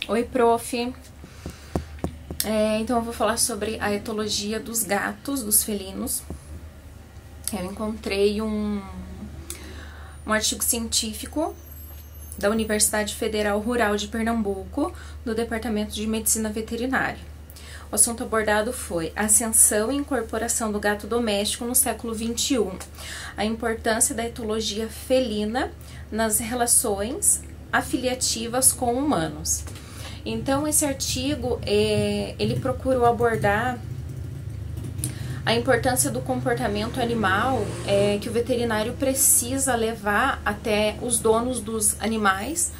Oi, prof. Então eu vou falar sobre a etologia dos gatos, dos felinos. Eu encontrei um artigo científico da Universidade Federal Rural de Pernambuco, do Departamento de Medicina Veterinária. O assunto abordado foi a ascensão e incorporação do gato doméstico no século XXI, a importância da etologia felina nas relações afiliativas com humanos. Então, esse artigo, ele procurou abordar a importância do comportamento animal que o veterinário precisa levar até os donos dos animais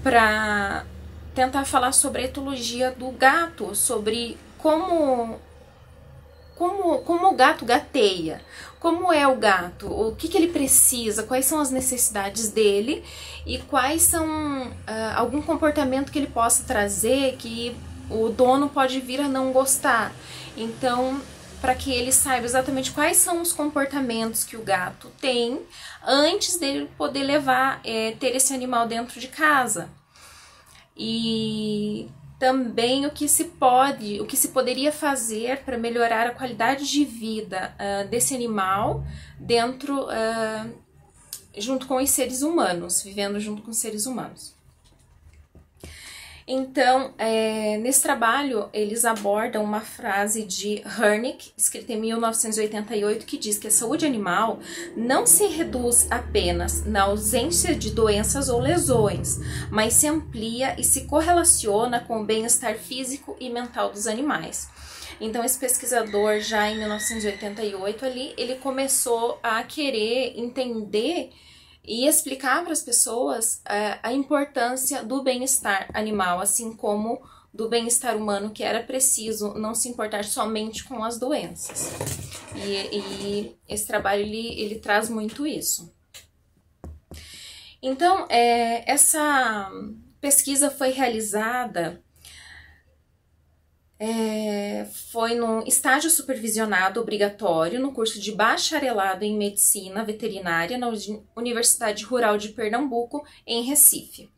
para tentar falar sobre a etologia do gato, sobre como o gato gateia, como é o gato, o que ele precisa, quais são as necessidades dele e quais são algum comportamento que ele possa trazer que o dono pode vir a não gostar. Então, para que ele saiba exatamente quais são os comportamentos que o gato tem antes dele poder levar, ter esse animal dentro de casa. E também o que se poderia fazer para melhorar a qualidade de vida desse animal dentro, junto com os seres humanos, vivendo junto com os seres humanos. Então, nesse trabalho, eles abordam uma frase de Hernick, escrita em 1988, que diz que a saúde animal não se reduz apenas na ausência de doenças ou lesões, mas se amplia e se correlaciona com o bem-estar físico e mental dos animais. Então, esse pesquisador, já em 1988, ele começou a querer entender e explicar para as pessoas a importância do bem-estar animal, assim como do bem-estar humano, que era preciso não se importar somente com as doenças. E esse trabalho, ele traz muito isso. Então, essa pesquisa foi realizada, foi num estágio supervisionado obrigatório no curso de bacharelado em medicina veterinária na Universidade Rural de Pernambuco, em Recife.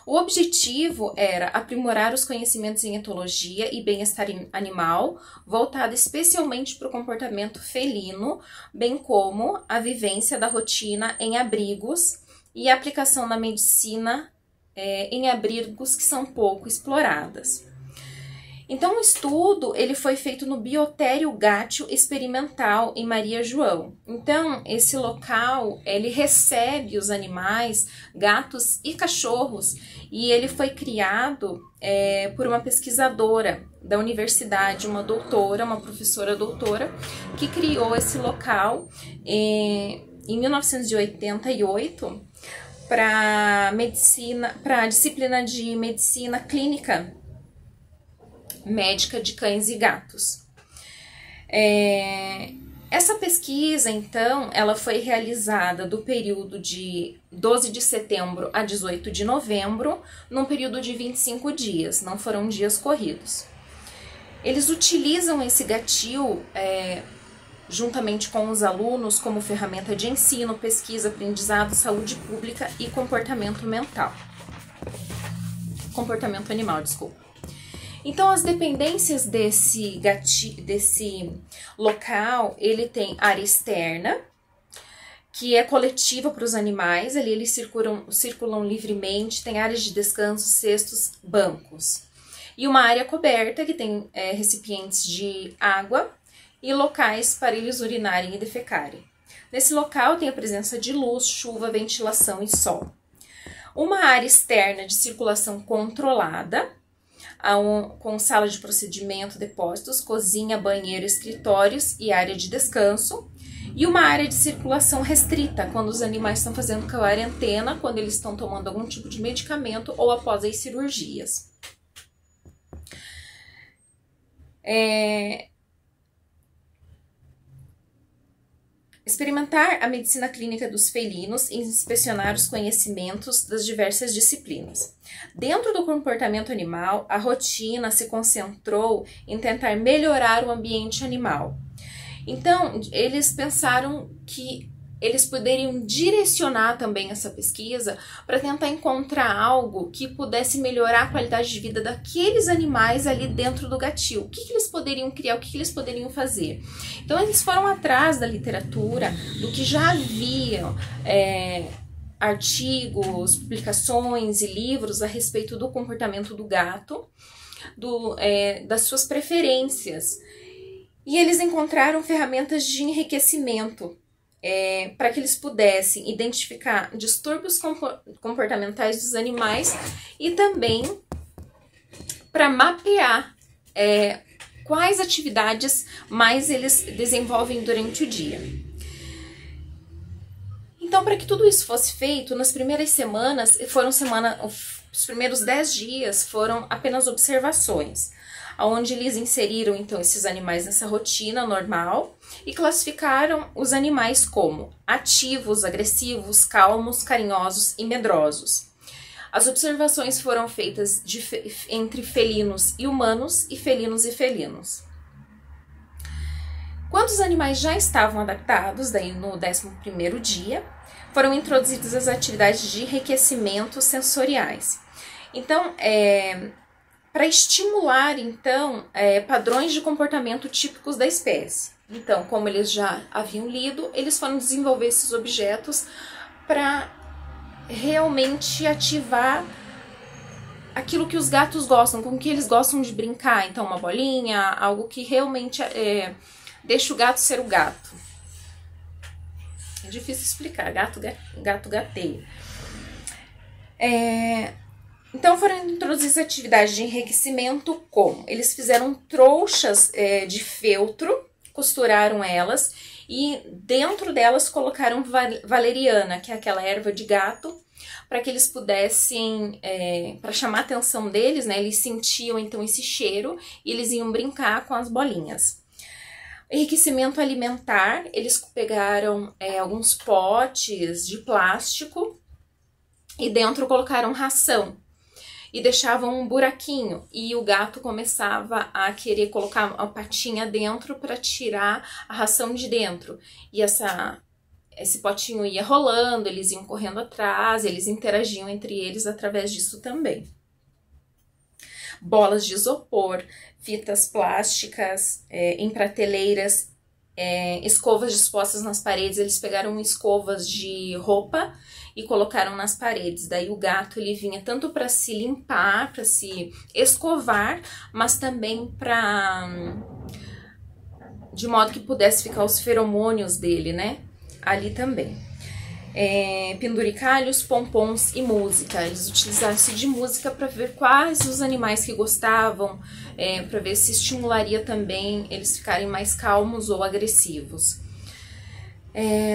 O objetivo era aprimorar os conhecimentos em etologia e bem-estar animal, voltado especialmente para o comportamento felino, bem como a vivência da rotina em abrigos e a aplicação da medicina em abrigos que são pouco exploradas. Então, o estudo ele foi feito no Biotério Gátio Experimental em Maria João. Então, esse local ele recebe os animais, gatos e cachorros, e ele foi criado por uma pesquisadora da universidade, uma professora doutora, que criou esse local em 1988 para a disciplina de medicina clínica médica de cães e gatos. Essa pesquisa, então, ela foi realizada do período de 12 de setembro a 18 de novembro, num período de 25 dias, não foram dias corridos. Eles utilizam esse gatil juntamente com os alunos como ferramenta de ensino, pesquisa, aprendizado, saúde pública e comportamento animal, desculpa. Então, as dependências desse local, ele tem área externa, que é coletiva para os animais, ali eles circulam livremente, tem áreas de descanso, cestos, bancos. E uma área coberta, que tem recipientes de água e locais para eles urinarem e defecarem. Nesse local tem a presença de luz, chuva, ventilação e sol. Uma área externa de circulação controlada, com sala de procedimento, depósitos, cozinha, banheiro, escritórios e área de descanso. E uma área de circulação restrita, quando os animais estão fazendo quarentena, quando eles estão tomando algum tipo de medicamento ou após as cirurgias. Experimentar a medicina clínica dos felinos e inspecionar os conhecimentos das diversas disciplinas. Dentro do comportamento animal, a rotina se concentrou em tentar melhorar o ambiente animal. Então, eles pensaram que eles poderiam direcionar também essa pesquisa para tentar encontrar algo que pudesse melhorar a qualidade de vida daqueles animais ali dentro do gatil. O que eles poderiam criar, o que eles poderiam fazer? Então eles foram atrás da literatura, do que já haviam artigos, publicações e livros a respeito do comportamento do gato, das suas preferências. E eles encontraram ferramentas de enriquecimento para que eles pudessem identificar distúrbios comportamentais dos animais e também para mapear quais atividades mais eles desenvolvem durante o dia. Então, para que tudo isso fosse feito, nas primeiras semanas, os primeiros 10 dias foram apenas observações, onde eles inseriram então esses animais nessa rotina normal e classificaram os animais como ativos, agressivos, calmos, carinhosos e medrosos. As observações foram feitas entre felinos e humanos e felinos e felinos. Quando os animais já estavam adaptados, daí no 11º dia, foram introduzidas as atividades de enriquecimento sensoriais. Então, para estimular, então, padrões de comportamento típicos da espécie. Então, como eles já haviam lido, eles foram desenvolver esses objetos para realmente ativar aquilo que os gatos gostam, com que eles gostam de brincar. Então, uma bolinha, algo que realmente deixa o gato ser o gato. É difícil explicar, gato gateia. Então foram introduzidas atividades de enriquecimento como? Eles fizeram trouxas de feltro, costuraram elas e dentro delas colocaram valeriana, que é aquela erva de gato, para que eles pudessem, para chamar a atenção deles, né? Eles sentiam então esse cheiro e eles iam brincar com as bolinhas. Enriquecimento alimentar, eles pegaram alguns potes de plástico e dentro colocaram ração e deixavam um buraquinho e o gato começava a querer colocar a patinha dentro para tirar a ração de dentro. E esse potinho ia rolando, eles iam correndo atrás, eles interagiam entre eles através disso também. Bolas de isopor, fitas plásticas em prateleiras, escovas dispostas nas paredes. Eles pegaram escovas de roupa e colocaram nas paredes. Daí o gato ele vinha tanto para se limpar, para se escovar, mas também de modo que pudesse ficar os feromônios dele, né? Ali também. Penduricalhos, pompons e música. Eles utilizaram-se de música para ver quais os animais que gostavam, para ver se estimularia também eles ficarem mais calmos ou agressivos.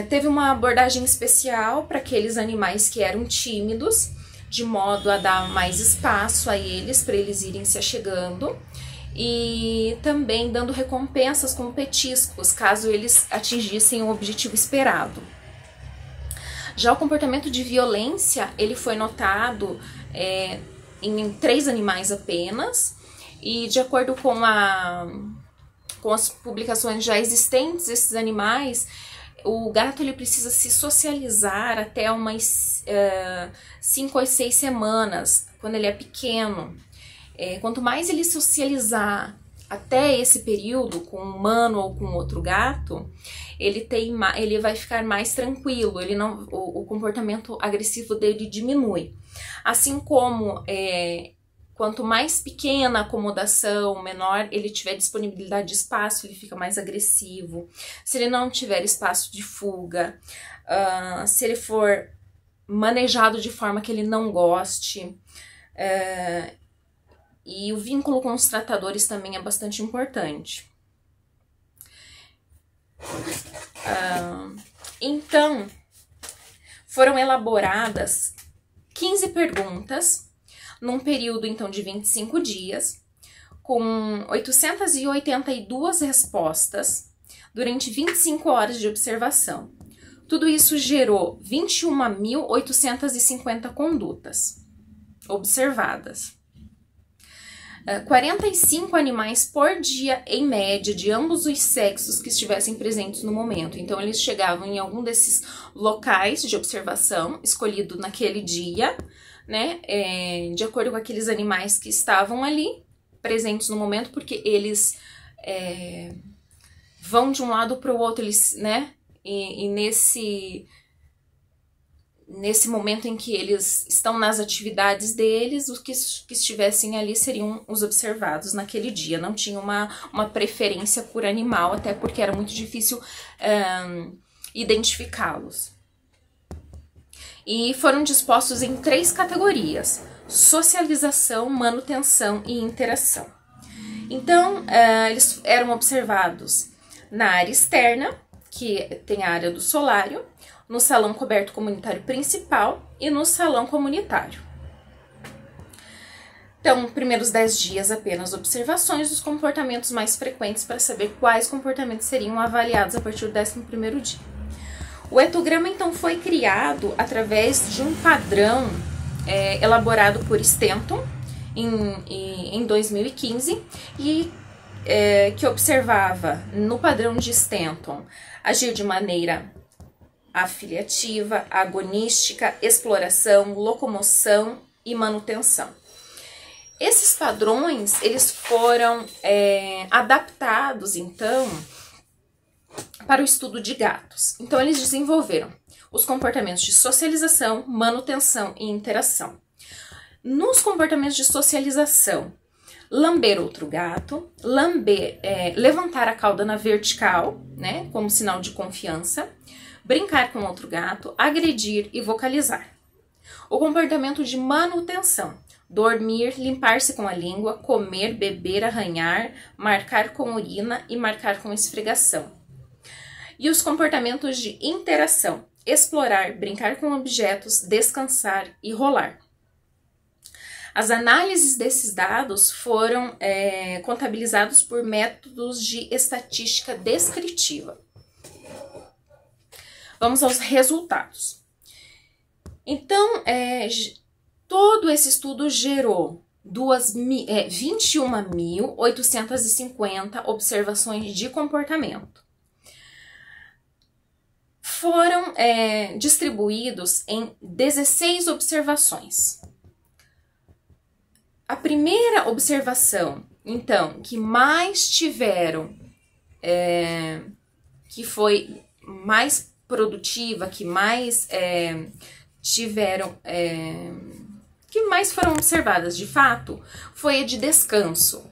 Teve uma abordagem especial para aqueles animais que eram tímidos, de modo a dar mais espaço a eles, para eles irem se achegando, e também dando recompensas como petiscos, caso eles atingissem o objetivo esperado. Já o comportamento de violência, ele foi notado em 3 animais apenas, e de acordo com as publicações já existentes desses animais, o gato ele precisa se socializar até umas 5 ou 6 semanas, quando ele é pequeno. Quanto mais ele socializar até esse período com um humano ou com outro gato, ele vai ficar mais tranquilo, o comportamento agressivo dele diminui. Assim como quanto mais pequena a acomodação, menor ele tiver disponibilidade de espaço, ele fica mais agressivo. Se ele não tiver espaço de fuga, se ele for manejado de forma que ele não goste, e o vínculo com os tratadores também é bastante importante. Então, foram elaboradas 15 perguntas num período então de 25 dias, com 882 respostas durante 25 horas de observação. Tudo isso gerou 21.850 condutas observadas. 45 animais por dia, em média, de ambos os sexos que estivessem presentes no momento. Então, eles chegavam em algum desses locais de observação, escolhido naquele dia, né, de acordo com aqueles animais que estavam ali, presentes no momento, porque eles vão de um lado para o outro, eles, né, e nesse momento em que eles estão nas atividades deles, os que estivessem ali seriam os observados naquele dia. Não tinha uma preferência por animal, até porque era muito difícil identificá-los. E foram dispostos em 3 categorias: socialização, manutenção e interação. Então, eles eram observados na área externa, que tem a área do solário, no salão coberto comunitário principal e no salão comunitário. Então, primeiros 10 dias apenas observações dos comportamentos mais frequentes para saber quais comportamentos seriam avaliados a partir do 11º dia. O etograma, então, foi criado através de um padrão elaborado por Stanton em 2015 e que observava no padrão de Stanton agir de maneira afiliativa, agonística, exploração, locomoção e manutenção. Esses padrões, eles foram adaptados, então, para o estudo de gatos. Então, eles desenvolveram os comportamentos de socialização, manutenção e interação. Nos comportamentos de socialização, lamber outro gato, levantar a cauda na vertical, né, como sinal de confiança, brincar com outro gato, agredir e vocalizar. O comportamento de manutenção: dormir, limpar-se com a língua, comer, beber, arranhar, marcar com urina e marcar com esfregação. E os comportamentos de interação: explorar, brincar com objetos, descansar e rolar. As análises desses dados foram contabilizados por métodos de estatística descritiva. Vamos aos resultados. Então, todo esse estudo gerou 21.850 observações de comportamento. Foram distribuídos em 16 observações. A primeira observação, então, que mais tiveram, que foi mais produtiva, que mais tiveram, que mais foram observadas de fato, foi a de descanso,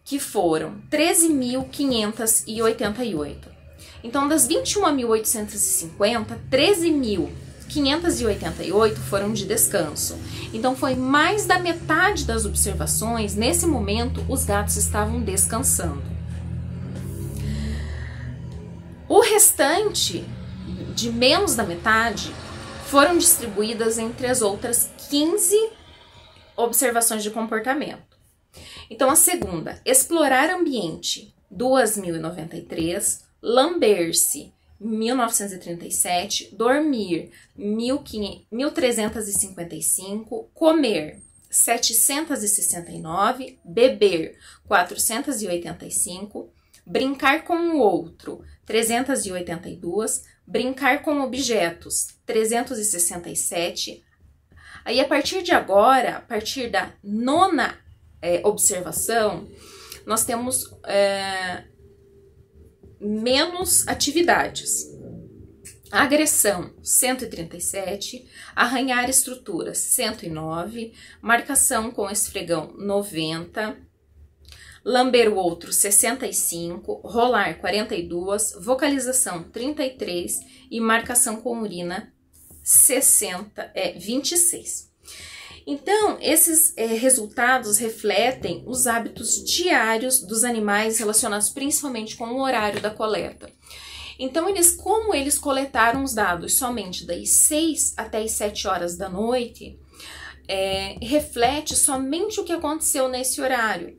que foram 13.588. Então, das 21.850, 13.588 foram de descanso. Então, foi mais da metade das observações. Nesse momento, os gatos estavam descansando. O restante, de menos da metade, foram distribuídas entre as outras 15 observações de comportamento. Então, a segunda, explorar ambiente, 2.093, lamber-se, 1937, dormir, 1.355, comer, 769, beber, 485, brincar com o outro, 382, brincar com objetos, 367. Aí, a partir de agora, a partir da 9ª observação, nós temos menos atividades. Agressão, 137, arranhar estruturas, 109, marcação com esfregão, 90, lamber o outro, 65, rolar, 42, vocalização, 33 e marcação com urina, 26. Então, esses resultados refletem os hábitos diários dos animais relacionados principalmente com o horário da coleta. Então, como eles coletaram os dados somente das 6 até as 7 horas da noite, reflete somente o que aconteceu nesse horário.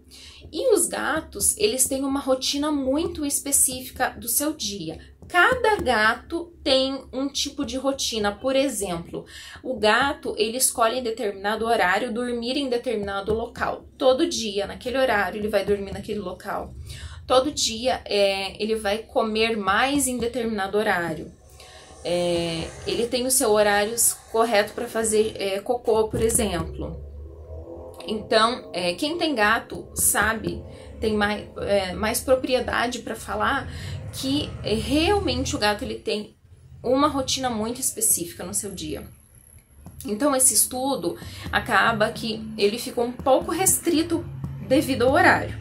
E os gatos, eles têm uma rotina muito específica do seu dia. cada gato tem um tipo de rotina. Por exemplo, o gato, ele escolhe em determinado horário dormir em determinado local. Todo dia, naquele horário, ele vai dormir naquele local. Todo dia, ele vai comer mais em determinado horário. Ele tem o seu horário correto para fazer cocô, por exemplo. Então, quem tem gato sabe, tem mais propriedade para falar que realmente o gato ele tem uma rotina muito específica no seu dia. Então, esse estudo acaba que ele ficou um pouco restrito devido ao horário.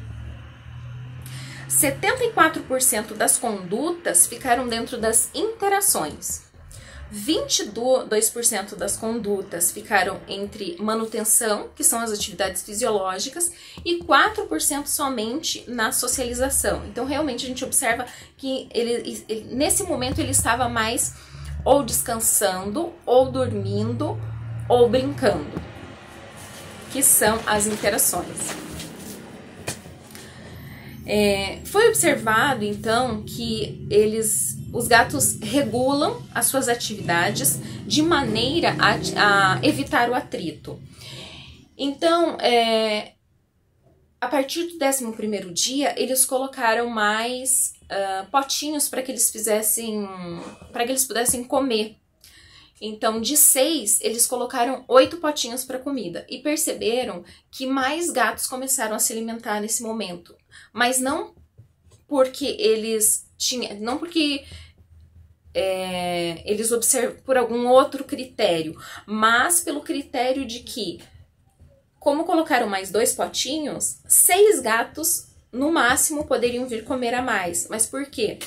74% das condutas ficaram dentro das interações. 22% das condutas ficaram entre manutenção, que são as atividades fisiológicas, e 4% somente na socialização. Então, realmente, a gente observa que ele, nesse momento ele estava mais ou descansando, ou dormindo, ou brincando, que são as interações. Foi observado, então, que os gatos regulam as suas atividades de maneira a evitar o atrito. Então, a partir do 11º dia, eles colocaram mais potinhos para que eles pudessem comer. Então, de 6, eles colocaram 8 potinhos para comida e perceberam que mais gatos começaram a se alimentar nesse momento. Mas não porque eles observam por algum outro critério, mas pelo critério de que, como colocaram mais 2 potinhos, 6 gatos no máximo poderiam vir comer a mais. Mas por quê?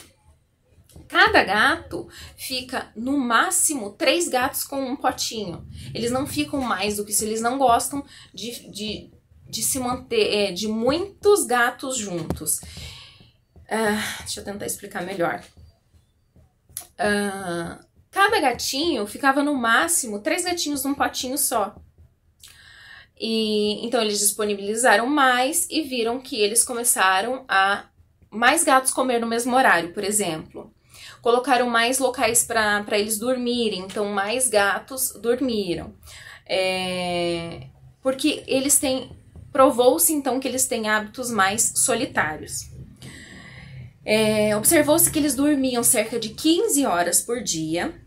Cada gato fica no máximo 3 gatos com um potinho. Eles não ficam mais do que isso, eles não gostam de se manter, de muitos gatos juntos. Deixa eu tentar explicar melhor. Cada gatinho ficava no máximo 3 gatinhos num potinho só. Então eles disponibilizaram mais e viram que eles começaram a mais gatos comer no mesmo horário, por exemplo. Colocaram mais locais para eles dormirem, então mais gatos dormiram. Porque provou-se então que eles têm hábitos mais solitários. Observou-se que eles dormiam cerca de 15 horas por dia,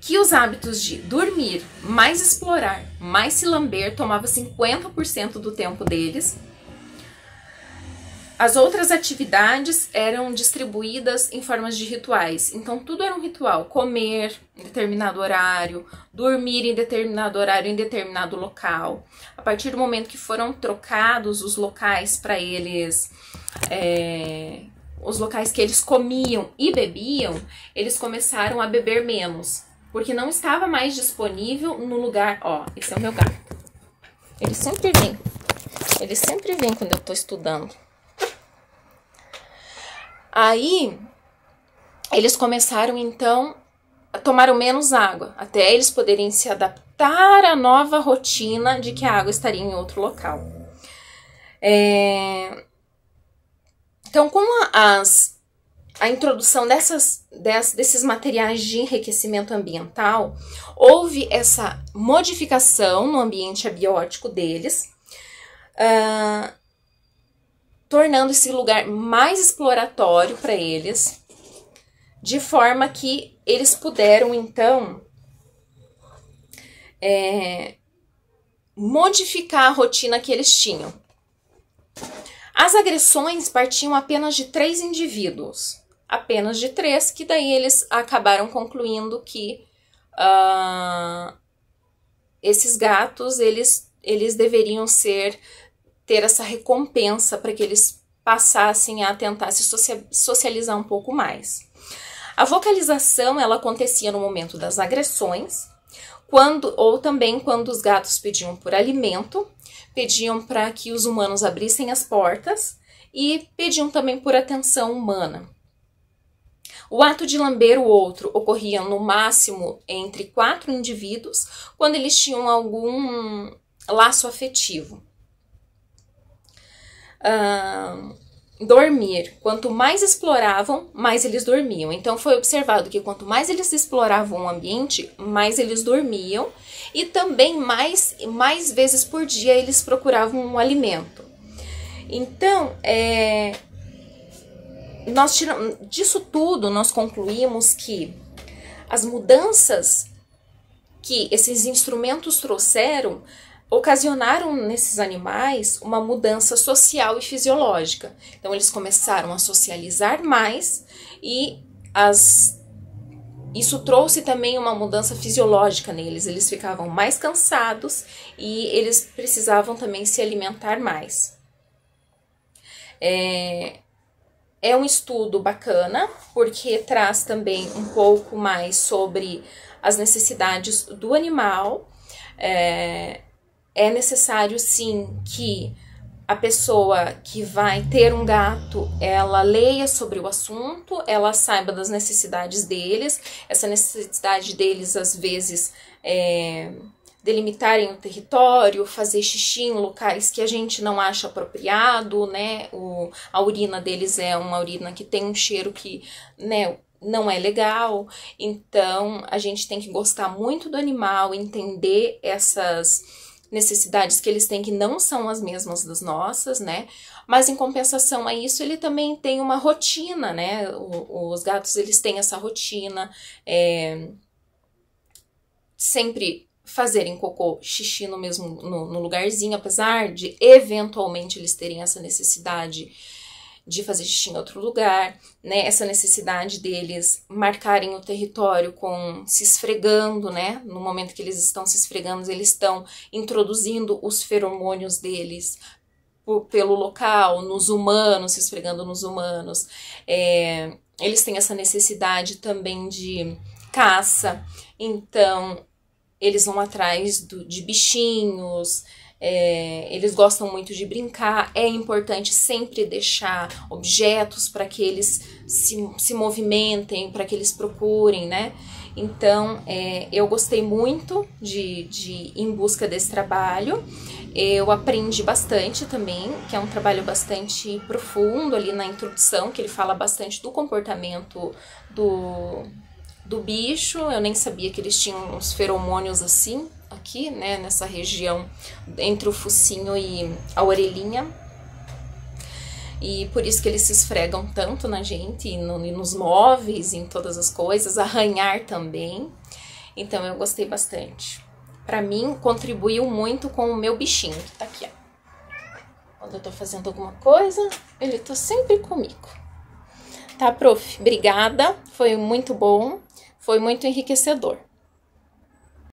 que os hábitos de dormir, mais explorar, mais se lamber tomava 50% do tempo deles. As outras atividades eram distribuídas em formas de rituais. Então, tudo era um ritual. Comer em determinado horário, dormir em determinado horário, em determinado local. A partir do momento que foram trocados os locais para eles, os locais que eles comiam e bebiam, eles começaram a beber menos. Porque não estava mais disponível no lugar... Ó, esse é o meu gato. Ele sempre vem quando eu estou estudando. Aí, eles começaram, então, a tomar menos água, até eles poderem se adaptar à nova rotina de que a água estaria em outro local. Então, com a introdução desses materiais de enriquecimento ambiental, houve essa modificação no ambiente abiótico deles, tornando esse lugar mais exploratório para eles, de forma que eles puderam, então, modificar a rotina que eles tinham. As agressões partiam apenas de 3 indivíduos, apenas de 3, que daí eles acabaram concluindo que esses gatos, eles deveriam ter essa recompensa para que eles passassem a tentar se socializar um pouco mais. A vocalização, ela acontecia no momento das agressões, ou também quando os gatos pediam por alimento, pediam para que os humanos abrissem as portas e pediam também por atenção humana. O ato de lamber o outro ocorria no máximo entre 4 indivíduos, quando eles tinham algum laço afetivo. dormir. Quanto mais exploravam, mais eles dormiam. Então foi observado que quanto mais eles exploravam o ambiente, mais eles dormiam e também mais vezes por dia eles procuravam um alimento. Então, disso tudo nós concluímos que as mudanças que esses instrumentos trouxeram ocasionaram nesses animais uma mudança social e fisiológica. Então, eles começaram a socializar mais e isso trouxe também uma mudança fisiológica neles. Eles ficavam mais cansados e eles precisavam também se alimentar mais. É um estudo bacana, porque traz também um pouco mais sobre as necessidades do animal. É necessário, sim, que a pessoa que vai ter um gato, ela leia sobre o assunto, ela saiba das necessidades deles. Essa necessidade deles, às vezes, delimitarem o território, fazer xixi em locais que a gente não acha apropriado, né? A urina deles é uma urina que tem um cheiro que, né, não é legal. Então, a gente tem que gostar muito do animal, entender essas necessidades que eles têm que não são as mesmas das nossas, né? Mas em compensação a isso, ele também tem uma rotina, né? Os gatos, eles têm essa rotina, sempre fazerem cocô, xixi no mesmo no lugarzinho, apesar de eventualmente eles terem essa necessidade de fazer xixi em outro lugar, né? Essa necessidade deles marcarem o território se esfregando, né? No momento que eles estão se esfregando, eles estão introduzindo os feromônios deles pelo local, nos humanos, se esfregando nos humanos. Eles têm essa necessidade também de caça, então eles vão atrás de bichinhos. Eles gostam muito de brincar. É importante sempre deixar objetos para que eles se movimentem, para que eles procurem, né? Então, eu gostei muito de ir em busca desse trabalho. Eu aprendi bastante também, que é um trabalho bastante profundo ali na introdução, que ele fala bastante do comportamento do bicho. Eu nem sabia que eles tinham uns feromônios assim, aqui, né, nessa região entre o focinho e a orelhinha. E por isso que eles se esfregam tanto na gente, e nos móveis, em todas as coisas, arranhar também. Então eu gostei bastante. Pra mim, contribuiu muito com o meu bichinho, que tá aqui, ó. Quando eu tô fazendo alguma coisa, ele tá sempre comigo. Tá, prof? Obrigada, foi muito bom, foi muito enriquecedor.